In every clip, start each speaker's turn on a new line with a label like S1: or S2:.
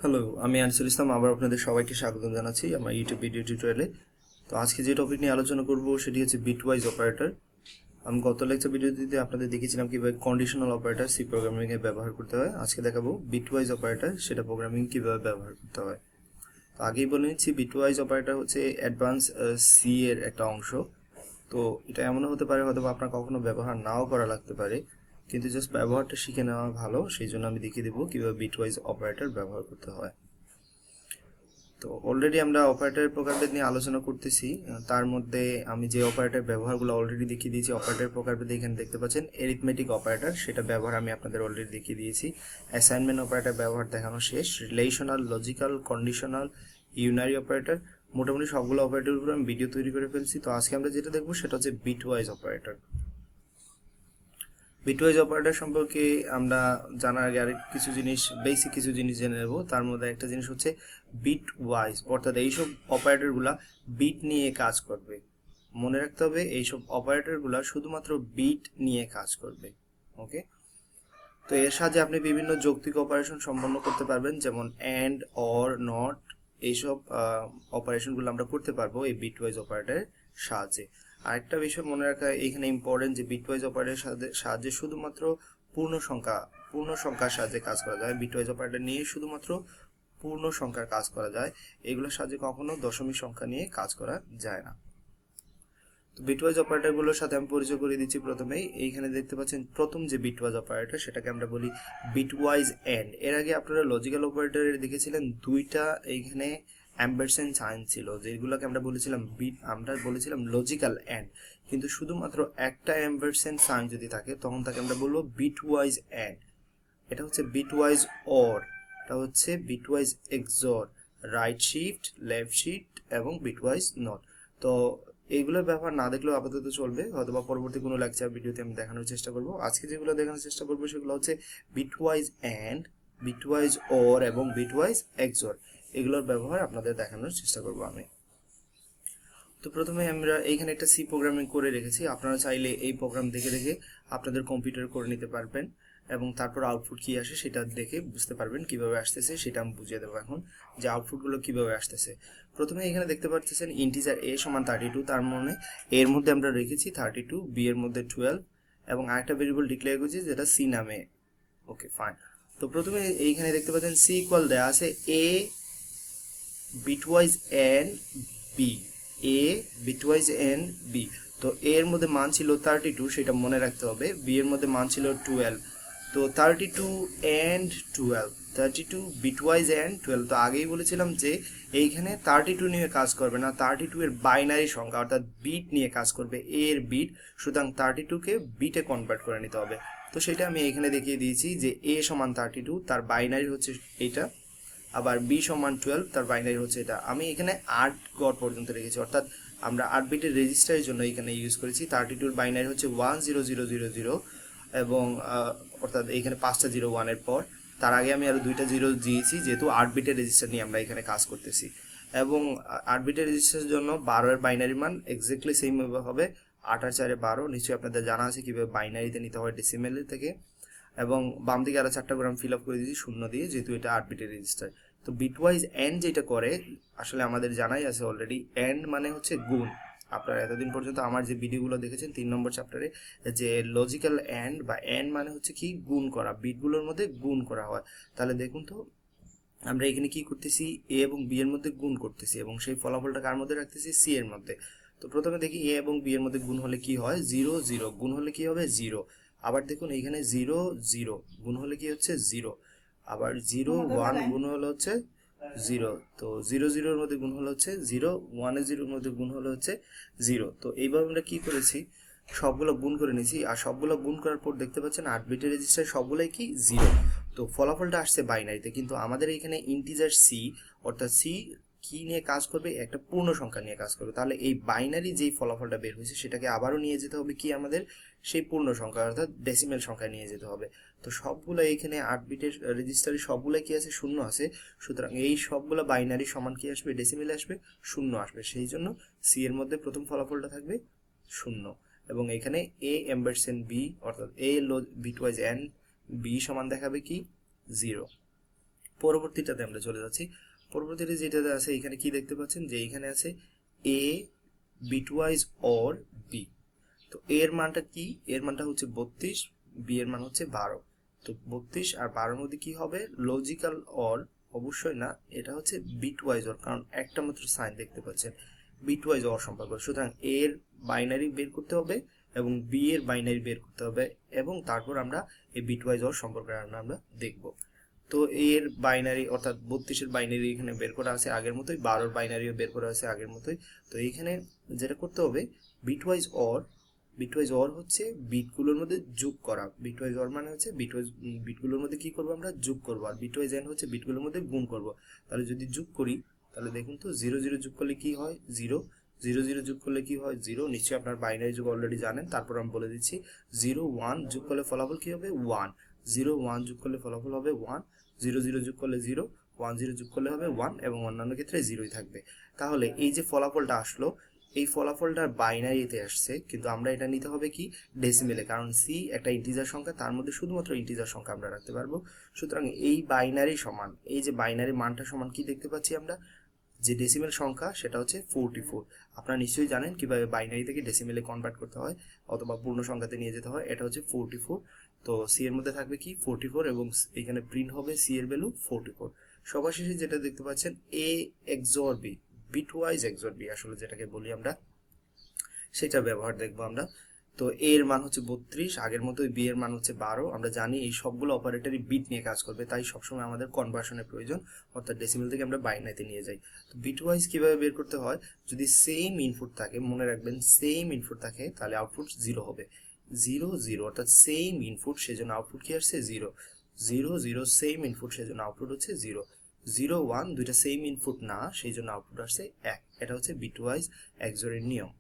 S1: Hello, আমি আনিসুল ইসলাম আবার আপনাদের সবাইকে স্বাগতম জানাচ্ছি আমার ইউটিউব ভিডিও টিউটোরিয়ালে। তো আজকে যে টপিক নিয়ে আলোচনা করব সেটি হচ্ছে বিটওয়াইজ অপারেটর। আমি গত লেকচার ভিডিওটিতে আপনাদের দেখিয়েছিলাম কিভাবে কন্ডিশনাল অপারেটর সি প্রোগ্রামিং এ ব্যবহার করতে হয়। আজকে দেখাবো বিটওয়াইজ অপারেটর, সেটা প্রোগ্রামিং কিভাবে ব্যবহার করতে হয়। তো আগেই বলে নিচ্ছি, বিটওয়াইজ অপারেটর হচ্ছে অ্যাডভান্স সি এর একটা অংশ। তো এটা এমনও হতে পারে হয়তো আপনার কখনো ব্যবহার নাও করা লাগতে পারে, কিন্তু জাস্ট ব্যবহারটা শিখে নেওয়া ভালো, সেই জন্য আমি দেখিয়ে দেবো কিভাবে বিটওয়াইজ অপারেটর ব্যবহার করতে হয়। তো অলরেডি আমরা অপারেটরের প্রকারভেদ নিয়ে আলোচনা করতেছি। তার মধ্যে আমি যে অপারেটর ব্যবহারগুলো অলরেডি দেখিয়ে দিয়েছি, অপারেটর প্রকারভেদ এখানে দেখতে পাচ্ছেন এরিথমেটিক অপারেটর, সেটা ব্যবহার আমি আপনাদের অলরেডি দেখিয়ে দিয়েছি। অ্যাসাইনমেন্ট অপারেটর ব্যবহার দেখানো শেষ। Relational, logical, conditional, unary operator, মোটামুটি সবগুলো অপারেটরের উপর আমি ভিডিও তৈরি করে ফেলছি। তো আজকে আমরা যেটা দেখবো সেটা হচ্ছে বিটওয়াইজ অপারেটর। বিটওয়াইজ অপারেটর সম্পর্কে আমরা জানার আগে আরেক কিছু জিনিস, বেসিক কিছু জিনিস জেনে নেব। তার মধ্যে একটা জিনিস হচ্ছে বিট ওয়াইজ, অর্থাৎ এইসব অপারেটরগুলা বিট নিয়ে কাজ করবে। মনে রাখতে হবে এইসব অপারেটরগুলা শুধুমাত্র বিট নিয়ে কাজ করবে। ওকে, তো এর সাহায্যে আপনি বিভিন্ন যৌক্তিক অপারেশন সম্পন্ন করতে পারবেন, যেমন অ্যান্ড, অর, নট, এইসব অপারেশনগুলো আমরা করতে পারবো এই বিটওয়াইজ অপারেটরের সাহায্যে। আরেকটা বিষয় মনে রাখা এখানে ইম্পর্টেন্ট, যে বিটওয়াইজ অপারেটরের সাহায্যে শুধুমাত্র পূর্ণ সংখ্যার সাহায্যে কাজ করা যায়। বিটওয়াইজ অপারেটর নিয়ে শুধুমাত্র পূর্ণ সংখ্যার কাজ করা যায়, এগুলোর সাহায্যে কখনো দশমিক সংখ্যা নিয়ে কাজ করা যায় না। তো বিটওয়াইজ অপারেটরগুলোর সাথে আমি পরিচয় করিয়ে দিচ্ছি। প্রথমেই এইখানে দেখতে পাচ্ছেন প্রথম যে বিটওয়াইজ অপারেটর, সেটাকে আমরা বলি বিটওয়াইজ এন্ড। এর আগে আপনারা লজিক্যাল অপারেটরের দেখেছিলেন দুইটা এইখানে অ্যাম্পারস্যান্ড সাইন ছিল, যেগুলোকে আমরা বলেছিলাম লজিক্যাল এন্ড। কিন্তু শুধুমাত্র একটা অ্যাম্পারস্যান্ড সাইন যদি থাকে তখন তাকে আমরা বলবো বিটওয়াইজ এন্ড। এটা হচ্ছে বিটওয়াইজ অর, এটা হচ্ছে bitwise XOR, right shift, left shift এবং বিটওয়াইজ নট। তো এইগুলোর ব্যবহার না দেখলেও আপাতত চলবে, অথবা পরবর্তী কোনো লেকচার ভিডিওতে আমি দেখানোর চেষ্টা করব। আজকে যেগুলো দেখানোর চেষ্টা করবো সেগুলো হচ্ছে বিটওয়াইজ অ্যান্ড, বিটওয়াইজ অর এবং বিটওয়াইজ এক্সর। এগুলোর ব্যবহার আপনাদের দেখানোর চেষ্টা করব আমি। তো প্রথমে আমরা এইখানে একটা সি প্রোগ্রামিং করে রেখেছি, আপনারা চাইলে এই প্রোগ্রাম দেখে দেখে আপনাদের কম্পিউটারে করে নিতে পারবেন এবং তারপর আউটপুট কি আসে সেটা দেখে বুঝতে পারবেন কিভাবে আসতেছে। সেটা আমি বুঝিয়ে দেবো এখন, যে আউটপুটগুলো কিভাবে আসতেছে। প্রথমে এখানে দেখতে পাচ্ছেন ইন্টিজার এ সমান 32, তার মানে এর মধ্যে আমরা রেখেছি 32, বি এর মধ্যে 12 এবং আরেকটা ভেরিয়েবল ডিক্লেয়ার করছি যেটা সি নামে। ওকে, ফাইন। তো প্রথমে এইখানে দেখতে পাচ্ছেন সি ইকুয়াল দেওয়া আছে এ বিটওয়াইজ এন বি, এ বিটওয়াইজ এন বি। তো এর মধ্যে মান ছিল 32, সেটা মনে রাখতে হবে। বি এর মধ্যে মান ছিল 12। তো 32 অ্যান্ড 12, 32 বিটওয়াইজ অ্যান্ড 12। তো আগেই বলেছিলাম যে এইখানে 32 নিয়ে কাজ করবে না, 32 এর বাইনারি সংখ্যা অর্থাৎ বিট নিয়ে কাজ করবে, এর বিট। সুতরাং 32কে বিটে কনভার্ট করে নিতে হবে। তো সেটা আমি এখানে দেখিয়ে দিয়েছি যে এ সমান 32, তার বাইনারি হচ্ছে এইটা, আবার বি সমান 12, তার বাইনারি হচ্ছে এটা। আমি এখানে 8 গড় পর্যন্ত রেখেছি, অর্থাৎ আমরা 8 বিটের রেজিস্টারের জন্য এখানে ইউজ করেছি। 32 বাইনারি হচ্ছে 10000 এবং অর্থাৎ এইখানে 5টা 0 1 এর পর, তার আগে আমি আরো 2টা 0 দিয়েছি, যেহেতু 8 বিটের রেজিস্টার নিয়ে আমরা এখানে কাজ করতেছি। এবং 8 বিটের রেজিস্টারের জন্য 12 এর বাইনারি মান এক্স্যাক্টলি সেম হবে 8 আর 4 12। নিশ্চয়ই আপনাদের জানা আছে কিভাবে বাইনারিতে নিতে হয় ডেসিমেল থেকে। এবং বাম দিকে আরো 4টা করে আমি ফিল আপ করে দিয়েছি শূন্য দিয়ে, যেহেতু এটা 8 বিটের রেজিস্টার। তো বিটওয়াইজ এন্ড যেটা করে আসলে আমাদের জানাই আছে অলরেডি, এন্ড মানে হচ্ছে গুণ। আপনারা এতদিন পর্যন্ত আমার যে ভিডিওগুলো দেখেছেন 3 নম্বর চ্যাপ্টারে, যে লজিক্যাল এন্ড বা এন্ড মানে হচ্ছে কি গুণ করা, বিটগুলোর মধ্যে গুণ করা হয়। তাহলে দেখুন তো আমরা এখানে কি করতেছি, এ এবং বি এর মধ্যে গুণ করতেছি এবং সেই ফলাফলটা কার মধ্যে রাখতেছি, সি এর মধ্যে। তো প্রথমে দেখি এ এবং বি এর মধ্যে গুণ হলে কি হয়, 0 0 গুণ হলে কি হবে 0। আবার দেখুন এইখানে 0 0 গুণ হলে কি হচ্ছে 0। আবার 0 1 গুণ হলে হচ্ছে 0। তো 0 0 এর মধ্যে গুণ হলে হচ্ছে 0, 1 এর 0 এর মধ্যে গুণ হলে হচ্ছে 0। তো এইভাবে আমরা কি করেছি, সবগুলো গুণ করে নিয়েছি। আর সবগুলো গুণ করার পর দেখতে পাচ্ছেন 8 বিটের রেজিস্টার সবগুলোই কি 0। তো ফলাফলটা আসছে বাইনারিতে, কিন্তু আমাদের এখানে ইন্টিজার সি, অর্থাৎ সি কি নিয়ে কাজ করবে, একটা পূর্ণ সংখ্যা নিয়ে কাজ করবে। তাহলে এই বাইনারি যেই ফলাফলটা বের হয়েছে সেটাকে আবারও নিয়ে যেতে হবে কি আমাদের, সেই পূর্ণ সংখ্যা অর্থাৎ ডেসিমেল সংখ্যা নিয়ে যেতে হবে। তো সবগুলো এখানে 8 বিটের রেজিস্টারে সবগুলো কি আছে, শূন্য আছে। সুতরাং এই সবগুলো বাইনারি সমান কি আসবে, ডেসিমেল আসবে, শূন্য আসবে। সেই জন্য সি এর মধ্যে প্রথম ফলাফলটা থাকবে শূন্য। এবং এখানে এ এম্পারসেন্ট বি, অর্থাৎ এ বিটওয়াইজ এন, বি সমান দেখাবে কি 0। পরবর্তীটাতে আমরা চলে যাচ্ছি। পরবর্তীতে যেটাতে আছে এখানে কি দেখতে পাচ্ছেন যে এখানে আছে এ বিটওয়াইজ অর বি। তো এর মানটা কি? এর মানটা হচ্ছে 32, বি এর মান হচ্ছে 12। তো 32 আর 12 এর মধ্যে কি হবে? লজিক্যাল অর অবশ্যই না, এটা হচ্ছে বিটওয়াইজ অর, কারণ একটা মাত্র সাইন দেখতে পাচ্ছেন, বিটওয়াইজ অর সম্পর্ক। সুতরাং এর বাইনারি বের করতে হবে এবং বি এর বাইনারি বের করতে হবে, এবং তারপর আমরা এই বিটওয়াইজ অর সম্পর্কে আমরা দেখব। তো এর বাইনারি অর্থাৎ 32-এর বাইনারি এখানে বের করা আছে আগের মতোই, 12-এর বাইনারিও বের করা আছে আগের মতোই। তো এইখানে যেটা করতে হবে, বিটওয়াইজ অর, বিটওয়াইজ অর হচ্ছে বিটগুলোর মধ্যে যোগ করা। বিটওয়াইজ অর মানে হচ্ছে বিটগুলোর মধ্যে কি করব আমরা? যোগ করব। আর বিটওয়াইজ এন্ড হচ্ছে বিটগুলোর মধ্যে গুণ করব। তাহলে যদি যোগ করি তাহলে দেখুন তো 0 0 যোগ করলে কি হয়? 0। 0 0 যোগ করলে কি হয়? 0। নিশ্চয়ই আপনার বাইনারি যোগ অলরেডি জানেন, তারপর আমি বলে দিচ্ছি। 0 1 যোগ করলে ফলাফল কি হবে? 1। 0 1 যোগ করলে ফলাফল হবে 1। 0 0 যোগ করলে 0, 1 0 যোগ করলে হবে 1, এবং অন্যান্য ক্ষেত্রে 0ই থাকবে। তাহলে এই যে ফলাফলটা আসলো, এই ফলাফলটার বাইনারিতে আসছে, কিন্তু আমরা এটা নিতে হবে কি? ডেসিমেলে, কারণ সি একটা ইন্টিজার সংখ্যা, তার মধ্যে শুধুমাত্র ইন্টিজার সংখ্যা আমরা রাখতে পারবো। সুতরাং এই বাইনারি সমান, এই যে বাইনারি মানটা সমান কি দেখতে পাচ্ছি আমরা? যে ডেসিমেল সংখ্যা সেটা হচ্ছে 44। আপনারা নিশ্চয়ই জানেন কিভাবে বাইনারি থেকে ডেসিমেলে কনভার্ট করতে হয় অথবা পূর্ণ সংখ্যাতে নিয়ে যেতে হয়। এটা হচ্ছে 44। তো সি এর মধ্যে থাকবে কি? 44, এবং এখানে প্রিন্ট হবে সি এর ভ্যালু 44। সবার শেষে যেটা দেখতে পাচ্ছেন এ এক্সঅর বি, বিটওয়াইজ এক্সঅর বি আসলে যেটাকে বলি আমরা, সেটা ব্যবহার দেখবো আমরা। তো এ এর মান হচ্ছে 32, আগের মতোই বি এর মান হচ্ছে 12। আমরা জানি এই সবগুলো অপারেটরই বিট নিয়ে কাজ করবে, তাই সবসময় আমাদের কনভার্সনের প্রয়োজন, অর্থাৎ ডেসিমেল থেকে আমরা বাইনারিতে নিয়ে যাই। তো বিটওয়াইজ কিভাবে বের করতে হয়? যদি সেম ইনপুট থাকে, মনে রাখবেন সেম ইনপুট থাকে, তাহলে আউটপুট 0 হবে। 0 0 অর্থাৎ সেম ইনপুট, সেজন্য আউটপুট কি আসছে? 0। 0 0 সেম ইনপুট, সেজন্য আউটপুট হচ্ছে 0। 0 1 দুইটা সেম ইনপুট না, সেই জন্য আউটপুট আসছে 1। এটা হচ্ছে বিটওয়াইজ এক্সঅরের নিয়ম।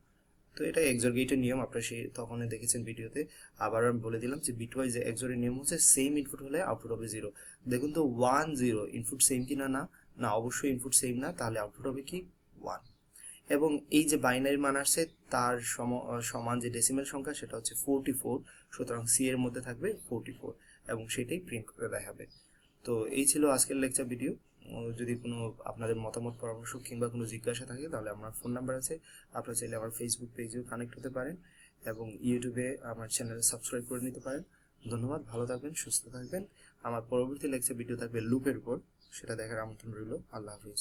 S1: তো এটা এক্সঅর গেটের নিয়ম, আপনারা সেই তখন দেখেছেন ভিডিওতে। আবার আমি বলে দিলাম যে বিটওয়াইজ এক্সঅরের নিয়ম হচ্ছে সেম ইনপুট হলে আউটপুট হবে 0। দেখুন তো 1 0 ইনপুট সেম কিনা? না, না অবশ্যই ইনপুট সেম না, তাহলে আউটপুট হবে কি? 1। এবং এই যে বাইনারি মান আসছে তার সমান যে ডেসিমেল সংখ্যা সেটা হচ্ছে 44। সুতরাং সি এর মধ্যে থাকবে 44, এবং সেটাই প্রিন্ট করে দেখাবে। তো এই ছিল আজকের লেকচার ভিডিও। যদি কোনো আপনাদের মতামত, পরামর্শ কিংবা কোনো জিজ্ঞাসা থাকে তাহলে আমার ফোন নাম্বার আছে, আপনারা চাইলে আমার ফেসবুক পেজেও কানেক্ট হতে পারেন, এবং ইউটিউবে আমার চ্যানেল সাবস্ক্রাইব করে নিতে পারেন। ধন্যবাদ, ভালো থাকবেন, সুস্থ থাকবেন। আমার পরবর্তী লেকচার ভিডিও থাকবে লুপের উপর, সেটা দেখার আমন্ত্রণ রইল। আল্লাহ হাফিজ।